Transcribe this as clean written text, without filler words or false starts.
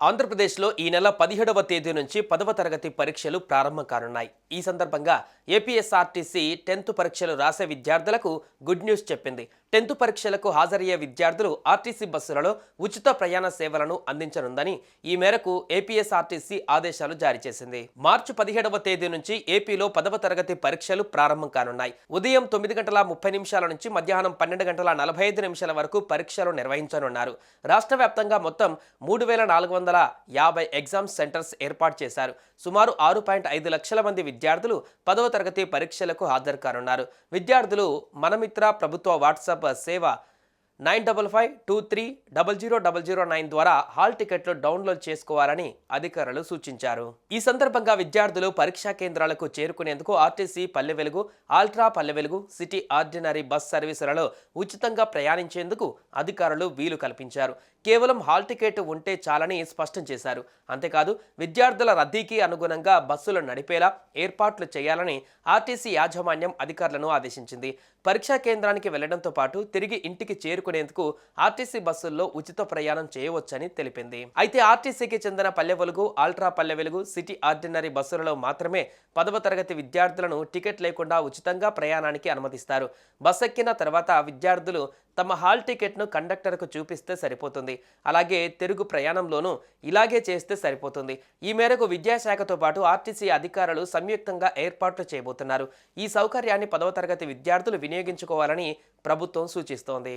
ఆంధ్రప్రదేశ్లో ఈ నెల 17వ తేదీ నుంచి 10వ తరగతి పరీక్షలు ప్రారంభం కానున్నాయి. ఈ సందర్భంగా ఏపీఎస్ఆర్టీసీ 10th పరీక్షలు రాసే విద్యార్థులకు గుడ్ న్యూస్ చెప్పింది. 10th పరీక్షలకు హాజరయ్యే విద్యార్థులు ఆర్టీసీ బస్సులలో ఉచిత ప్రయాణ సేవలను అందించనుందని ఈ మేరకు ఏపీఎస్ఆర్టీసీ ఆదేశాలు జారీ చేసింది. మార్చి 17వ తేదీ నుంచి ఏపీలో 10వ తరగతి పరీక్షలు ప్రారంభం కానున్నాయి. ఉదయం 9:30 నుంచి మధ్యాహ్నం 12:45 వరకు పరీక్షలు నిర్వహించనున్నారు. రాష్ట్ర వ్యాప్తంగా మొత్తం 3,450 ఎగ్జామ్ సెంటర్స్ ఏర్పాటు చేశారు. సుమారు 6.5 లక్షల మంది విద్యార్థులు 10వ తరగతి పరీక్షలకు హాజరు కానున్నారు. విద్యార్థులు మనమిత్ర ప్రభుత్వ వాట్సాప్ సేవ 9552300009 ద్వారా హాల్ టికెట్లు డౌన్లోడ్ చేసుకోవాలని అధికారులు సూచించారు. ఈ సందర్భంగా విద్యార్థులు పరీక్షా కేంద్రాలకు చేరుకునేందుకు RTC Palle Velugu, ultra Palle Velugu, city ordinary bus సర్వీసులలో ఉచితంగా ప్రయాణించేందుకు అధికారులు వీలు కల్పించారు. కేవలం హాల్ టికెట్ ఉంటే చాలని స్పష్టం చేశారు. అంతేకాదు విద్యార్థుల రద్దీకి అనుగుణంగా బస్సులు నడిపేలా ఏర్పాట్లు చేయాలని ఆర్టీసీ యాజమాన్యం అధికారులను ఆదేశించింది. పరీక్షా కేంద్రానికి వెళ్లడంతో పాటు తిరిగి ఇంటికి చేరుకునేందుకు ఆర్టీసీ బస్సుల్లో ఉచిత ప్రయాణం చేయవచ్చని తెలిపింది. అయితే ఆర్టీసీకి చెందిన Palle Velugu, ultra Palle Velugu, city ordinary బస్సులలో మాత్రమే 10వ తరగతి విద్యార్థులను టికెట్ లేకుండా ఉచితంగా ప్రయాణానికి అనుమతిస్తారు. బస్ ఎక్కిన తర్వాత విద్యార్థులు తమ హాల్ టికెట్ను కండక్టర్కు చూపిస్తే సరిపోతుంది. అలాగే తిరుగు ప్రయాణంలోనూ ఇలాగే చేస్తే సరిపోతుంది. ఈ మేరకు విద్యాశాఖతో పాటు ఆర్టీసీ అధికారులు సంయుక్తంగా ఏర్పాట్లు చేయబోతున్నారు. ఈ సౌకర్యాన్ని 10వ తరగతి విద్యార్థులు వినియోగించుకోవాలని ప్రభుత్వం సూచిస్తోంది.